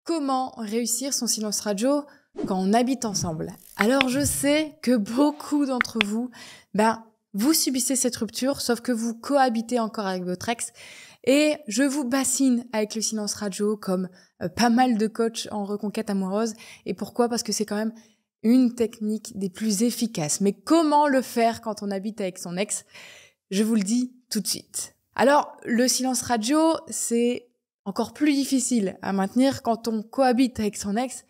Comment réussir son silence radio quand on habite ensemble? Alors je sais que beaucoup d'entre vous, vous subissez cette rupture, sauf que vous cohabitez encore avec votre ex. Et je vous bassine avec le silence radio comme pas mal de coachs en reconquête amoureuse. Et pourquoi? Parce que c'est quand même une technique des plus efficaces. Mais comment le faire quand on habite avec son ex? Je vous le dis tout de suite. Alors, le silence radio, c'est encore plus difficile à maintenir quand on cohabite avec son ex,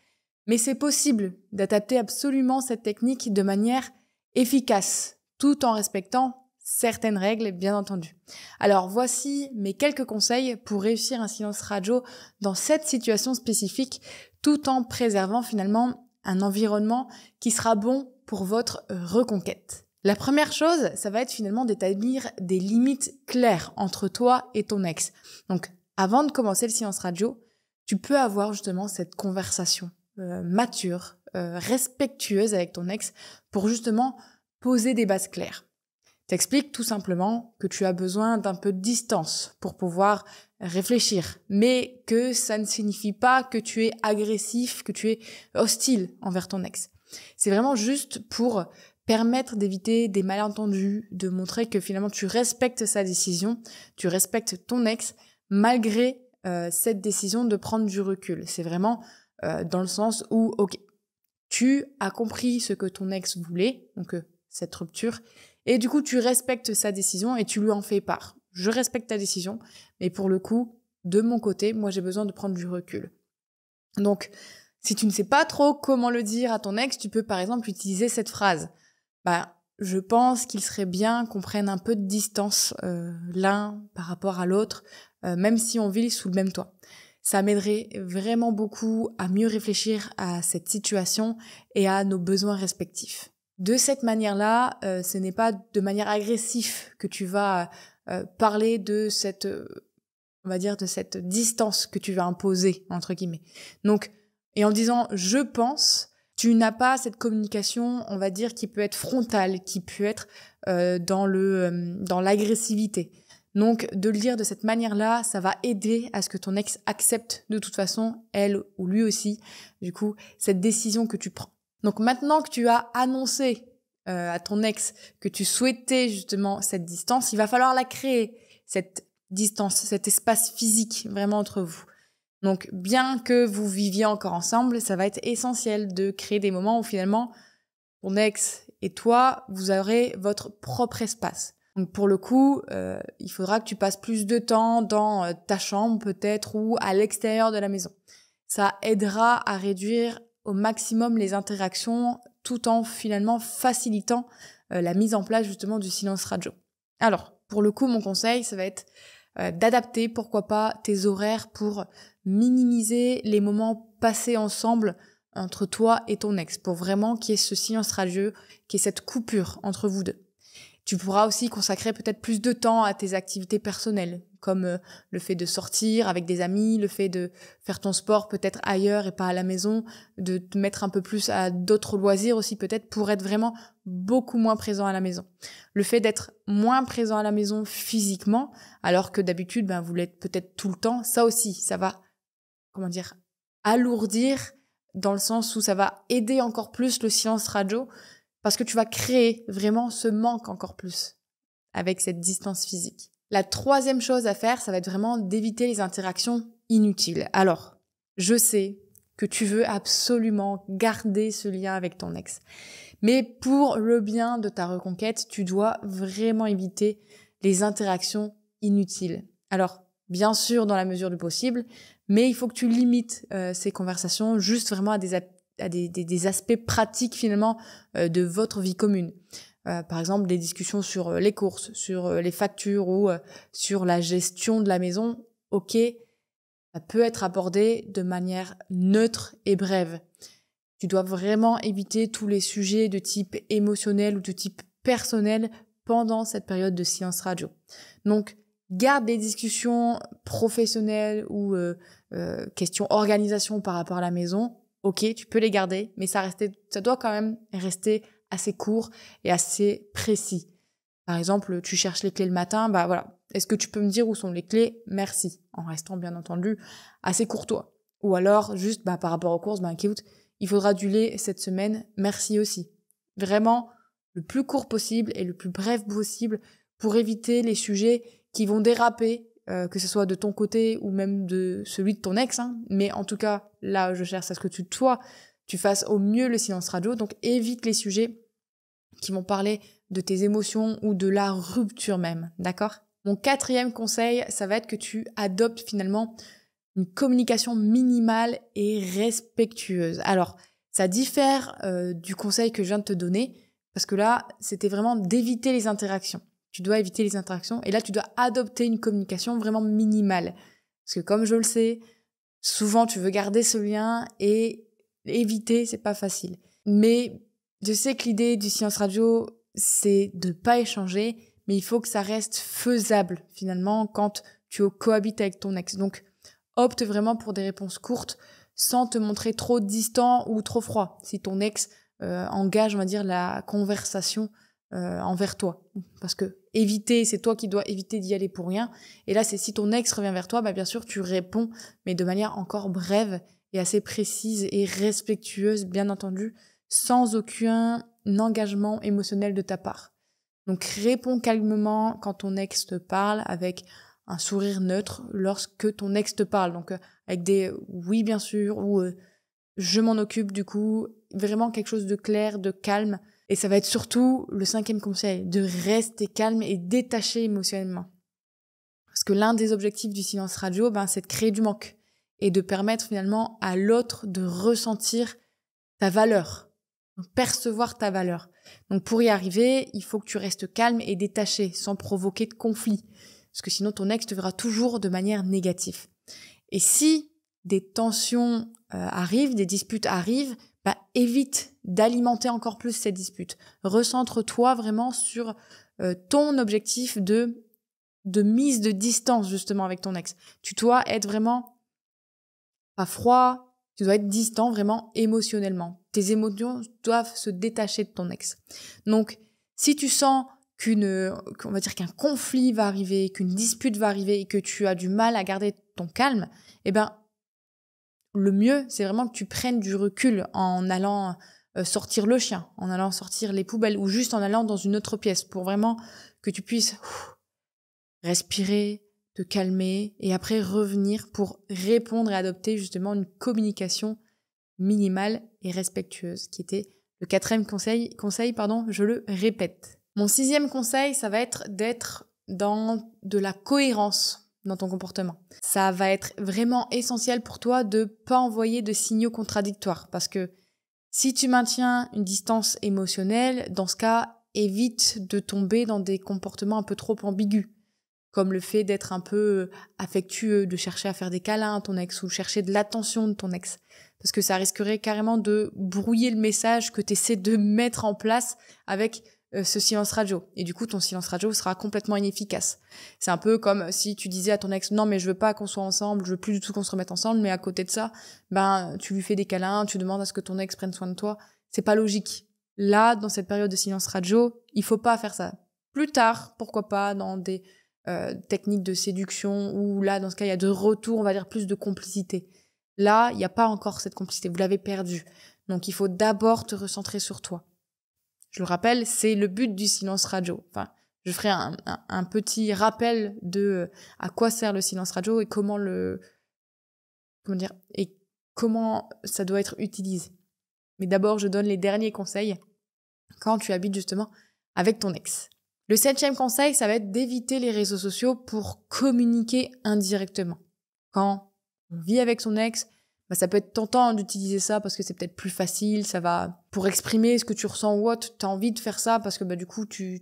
mais c'est possible d'adapter absolument cette technique de manière efficace, tout en respectant certaines règles, bien entendu. Alors, voici mes quelques conseils pour réussir un silence radio dans cette situation spécifique, tout en préservant finalement un environnement qui sera bon pour votre reconquête. La première chose, ça va être finalement d'établir des limites claires entre toi et ton ex. Donc, avant de commencer le silence radio, tu peux avoir justement cette conversation mature, respectueuse avec ton ex pour justement poser des bases claires. T'expliques tout simplement que tu as besoin d'un peu de distance pour pouvoir réfléchir, mais que ça ne signifie pas que tu es agressif, que tu es hostile envers ton ex. C'est vraiment juste pour permettre d'éviter des malentendus, de montrer que finalement tu respectes sa décision, tu respectes ton ex, malgré cette décision de prendre du recul. C'est vraiment dans le sens où, ok, tu as compris ce que ton ex voulait, donc cette rupture, et du coup tu respectes sa décision et tu lui en fais part. Je respecte ta décision, mais pour le coup, de mon côté, moi j'ai besoin de prendre du recul. Donc, si tu ne sais pas trop comment le dire à ton ex, tu peux par exemple utiliser cette phrase. Je pense qu'il serait bien qu'on prenne un peu de distance l'un par rapport à l'autre, même si on vit sous le même toit. Ça m'aiderait vraiment beaucoup à mieux réfléchir à cette situation et à nos besoins respectifs. De cette manière-là, ce n'est pas de manière agressive que tu vas parler de cette, on va dire, de cette distance que tu vas imposer, entre guillemets. Donc, et en disant « je pense », tu n'as pas cette communication, on va dire, qui peut être frontale, qui peut être dans l'agressivité. Donc, de le dire de cette manière-là, ça va aider à ce que ton ex accepte de toute façon, elle ou lui aussi, du coup, cette décision que tu prends. Donc, maintenant que tu as annoncé à ton ex que tu souhaitais justement cette distance, il va falloir la créer, cette distance, cet espace physique vraiment entre vous. Donc, bien que vous viviez encore ensemble, ça va être essentiel de créer des moments où finalement, ton ex et toi, vous aurez votre propre espace. Donc, pour le coup, il faudra que tu passes plus de temps dans ta chambre peut-être ou à l'extérieur de la maison. Ça aidera à réduire au maximum les interactions tout en finalement facilitant la mise en place justement du silence radio. Alors, pour le coup, mon conseil, ça va être d'adapter, pourquoi pas, tes horaires pour minimiser les moments passés ensemble entre toi et ton ex, pour vraiment qu'il y ait ce silence radieux, qu'il y ait cette coupure entre vous deux. Tu pourras aussi consacrer peut-être plus de temps à tes activités personnelles, comme le fait de sortir avec des amis, le fait de faire ton sport peut-être ailleurs et pas à la maison, de te mettre un peu plus à d'autres loisirs aussi peut-être pour être vraiment beaucoup moins présent à la maison. Le fait d'être moins présent à la maison physiquement, alors que d'habitude vous l'êtes peut-être tout le temps, ça aussi, ça va, alourdir dans le sens où ça va aider encore plus le silence radio, parce que tu vas créer vraiment ce manque encore plus avec cette distance physique. La troisième chose à faire, ça va être vraiment d'éviter les interactions inutiles. Alors, je sais que tu veux absolument garder ce lien avec ton ex. Mais pour le bien de ta reconquête, tu dois vraiment éviter les interactions inutiles. Alors, bien sûr, dans la mesure du possible, mais il faut que tu limites ces conversations juste vraiment à des aspects pratiques finalement de votre vie commune. Par exemple, des discussions sur les courses, sur les factures ou sur la gestion de la maison. Ok, ça peut être abordé de manière neutre et brève. Tu dois vraiment éviter tous les sujets de type émotionnel ou de type personnel pendant cette période de silence radio. Donc, garde des discussions professionnelles ou questions organisation par rapport à la maison. Ok, tu peux les garder, mais ça doit quand même rester assez court et assez précis. Par exemple, tu cherches les clés le matin, voilà. Est-ce que tu peux me dire où sont les clés? Merci. En restant bien entendu assez courtois. Ou alors, juste par rapport aux courses, écoute, il faudra du lait cette semaine, merci aussi. Vraiment, le plus court possible et le plus bref possible pour éviter les sujets qui vont déraper, que ce soit de ton côté ou même de celui de ton ex. Mais en tout cas, là, je cherche à ce que tu fasses au mieux le silence radio. Donc, évite les sujets qui vont parler de tes émotions ou de la rupture même, d'accord ? Mon 4e conseil, ça va être que tu adoptes finalement une communication minimale et respectueuse. Alors, ça diffère du conseil que je viens de te donner, parce que là, c'était vraiment d'éviter les interactions. Tu dois éviter les interactions, et là, tu dois adopter une communication vraiment minimale. Parce que comme je le sais, souvent, tu veux garder ce lien, et éviter, c'est pas facile. Mais je sais que l'idée du silence radio, c'est de pas échanger, mais il faut que ça reste faisable, finalement, quand tu cohabites avec ton ex. Donc, opte vraiment pour des réponses courtes, sans te montrer trop distant ou trop froid. Si ton ex engage, on va dire, la conversation envers toi. Parce que éviter, c'est toi qui dois éviter d'y aller pour rien. Et là, c'est si ton ex revient vers toi, bien sûr, tu réponds, mais de manière encore brève et assez précise et respectueuse, bien entendu, sans aucun engagement émotionnel de ta part. Donc réponds calmement quand ton ex te parle, avec un sourire neutre lorsque ton ex te parle. Donc avec des oui bien sûr ou je m'en occupe du coup. Vraiment quelque chose de clair, de calme. Et ça va être surtout le 5e conseil, de rester calme et détaché émotionnellement. Parce que l'un des objectifs du silence radio, c'est de créer du manque et de permettre finalement à l'autre de ressentir ta valeur, percevoir ta valeur. Donc pour y arriver, il faut que tu restes calme et détaché, sans provoquer de conflit. Parce que sinon, ton ex te verra toujours de manière négative. Et si des tensions arrivent, des disputes arrivent, évite d'alimenter encore plus ces disputes. Recentre-toi vraiment sur ton objectif de mise de distance, justement, avec ton ex. Tu dois être vraiment pas froid, tu dois être distant vraiment émotionnellement. Tes émotions doivent se détacher de ton ex. Donc, si tu sens qu'on va dire qu'un conflit va arriver, qu'une dispute va arriver et que tu as du mal à garder ton calme, le mieux, c'est vraiment que tu prennes du recul en allant sortir le chien, en allant sortir les poubelles ou juste en allant dans une autre pièce pour vraiment que tu puisses respirer, te calmer et après revenir pour répondre et adopter justement une communication minimale et respectueuse, qui était le 4e conseil, je le répète. Mon 6e conseil, ça va être d'être dans de la cohérence dans ton comportement. Ça va être vraiment essentiel pour toi de pas envoyer de signaux contradictoires, parce que si tu maintiens une distance émotionnelle, dans ce cas, évite de tomber dans des comportements un peu trop ambigus, comme le fait d'être un peu affectueux, de chercher à faire des câlins à ton ex ou chercher de l'attention de ton ex. Parce que ça risquerait carrément de brouiller le message que tu essaies de mettre en place avec ce silence radio. Et du coup, ton silence radio sera complètement inefficace. C'est un peu comme si tu disais à ton ex « Non, mais je veux pas qu'on soit ensemble, je veux plus du tout qu'on se remette ensemble », mais à côté de ça, tu lui fais des câlins, tu demandes à ce que ton ex prenne soin de toi. C'est pas logique. Là, dans cette période de silence radio, il faut pas faire ça. Plus tard, pourquoi pas, dans des techniques de séduction, où là, dans ce cas, il y a de retour, on va dire, plus de complicité. Là, il n'y a pas encore cette complicité, vous l'avez perdue. Donc, il faut d'abord te recentrer sur toi. Je le rappelle, c'est le but du silence radio. Enfin, je ferai un petit rappel de à quoi sert le silence radio et comment ça doit être utilisé. Mais d'abord, je donne les derniers conseils quand tu habites justement avec ton ex. Le 7e conseil, ça va être d'éviter les réseaux sociaux pour communiquer indirectement. Quand on vit avec son ex, ça peut être tentant d'utiliser ça parce que c'est peut-être plus facile, ça va pour exprimer ce que tu ressens ou autre, t'as envie de faire ça parce que du coup tu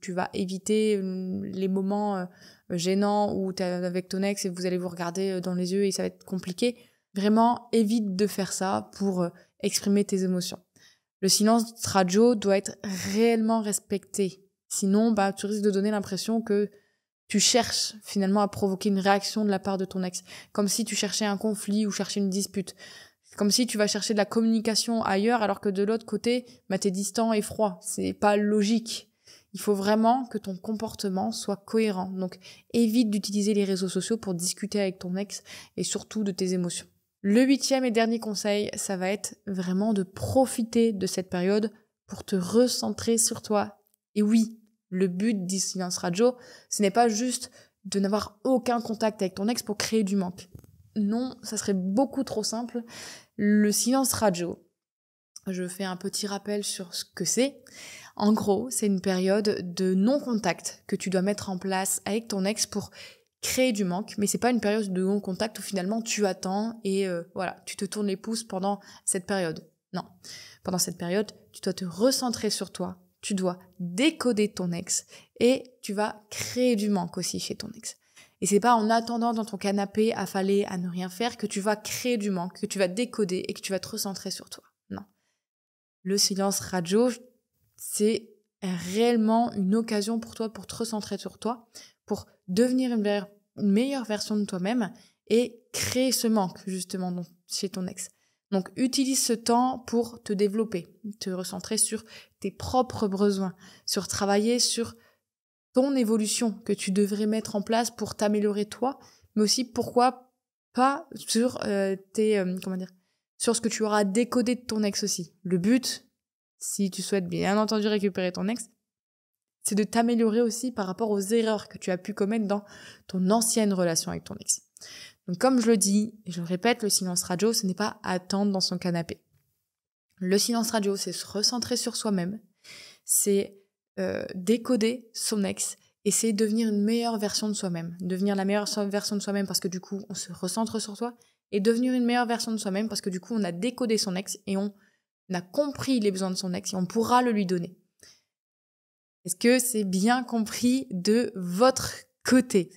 vas éviter les moments gênants où t'es avec ton ex et vous allez vous regarder dans les yeux et ça va être compliqué. Vraiment, évite de faire ça pour exprimer tes émotions. Le silence radio doit être réellement respecté. Sinon, tu risques de donner l'impression que tu cherches finalement à provoquer une réaction de la part de ton ex. Comme si tu cherchais un conflit ou cherchais une dispute. Comme si tu vas chercher de la communication ailleurs alors que de l'autre côté, t'es distant et froid. C'est pas logique. Il faut vraiment que ton comportement soit cohérent. Donc, évite d'utiliser les réseaux sociaux pour discuter avec ton ex et surtout de tes émotions. Le 8e et dernier conseil, ça va être vraiment de profiter de cette période pour te recentrer sur toi. Et oui, le but du silence radio, ce n'est pas juste de n'avoir aucun contact avec ton ex pour créer du manque. Non, ça serait beaucoup trop simple. Le silence radio, je fais un petit rappel sur ce que c'est. En gros, c'est une période de non-contact que tu dois mettre en place avec ton ex pour créer du manque, mais c'est pas une période de non-contact où finalement tu attends et voilà, tu te tournes les pouces pendant cette période. Non, pendant cette période, tu dois te recentrer sur toi, tu dois décoder ton ex et tu vas créer du manque aussi chez ton ex. Et c'est pas en attendant dans ton canapé affalé à ne rien faire que tu vas créer du manque, que tu vas décoder et que tu vas te recentrer sur toi. Non. Le silence radio, c'est réellement une occasion pour toi pour te recentrer sur toi, pour devenir une meilleure version de toi-même et créer ce manque justement chez ton ex. Donc utilise ce temps pour te développer, te recentrer sur tes propres besoins, sur travailler sur ton évolution que tu devrais mettre en place pour t'améliorer toi, mais aussi pourquoi pas sur sur ce que tu auras décodé de ton ex aussi. Le but, si tu souhaites bien entendu récupérer ton ex, c'est de t'améliorer aussi par rapport aux erreurs que tu as pu commettre dans ton ancienne relation avec ton ex. Donc comme je le dis, et je le répète, le silence radio, ce n'est pas attendre dans son canapé. Le silence radio, c'est se recentrer sur soi-même, c'est décoder son ex et c'est devenir une meilleure version de soi-même. Devenir la meilleure version de soi-même parce que du coup, on se recentre sur soi et devenir une meilleure version de soi-même parce que du coup, on a décodé son ex et on a compris les besoins de son ex et on pourra le lui donner. Est-ce que c'est bien compris de votre côté?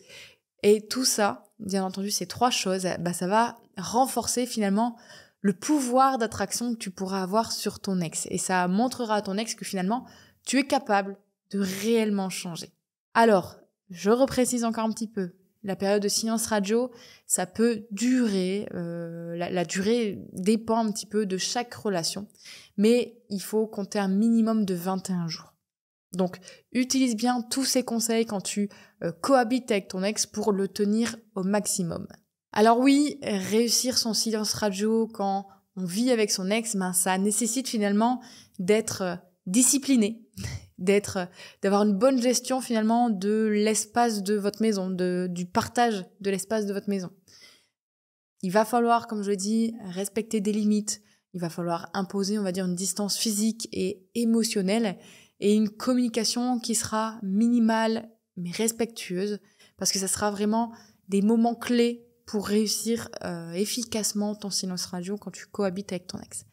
Et tout ça, bien entendu, ces 3 choses, ça va renforcer finalement le pouvoir d'attraction que tu pourras avoir sur ton ex. Et ça montrera à ton ex que finalement, tu es capable de réellement changer. Alors, je reprécise encore un petit peu. La période de silence radio, ça peut durer, la durée dépend un petit peu de chaque relation, mais il faut compter un minimum de 21 jours. Donc, utilise bien tous ces conseils quand tu cohabites avec ton ex pour le tenir au maximum. Alors oui, réussir son silence radio quand on vit avec son ex, ça nécessite finalement d'être discipliné, d'avoir une bonne gestion finalement de l'espace de votre maison, du partage de l'espace de votre maison. Il va falloir, comme je le dis, respecter des limites. Il va falloir imposer, on va dire, une distance physique et émotionnelle et une communication qui sera minimale mais respectueuse parce que ça sera vraiment des moments clés pour réussir efficacement ton silence radio quand tu cohabites avec ton ex.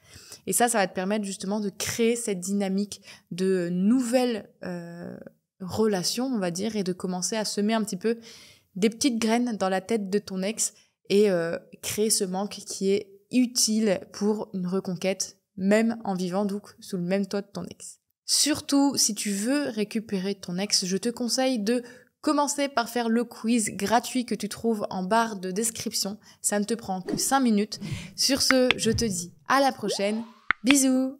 Et ça va te permettre justement de créer cette dynamique de nouvelles relations, on va dire, et de commencer à semer un petit peu des petites graines dans la tête de ton ex et créer ce manque qui est utile pour une reconquête, même en vivant donc sous le même toit de ton ex. Surtout, si tu veux récupérer ton ex, je te conseille de commencer par faire le quiz gratuit que tu trouves en barre de description. Ça ne te prend que 5 minutes. Sur ce, je te dis à la prochaine. Bisous!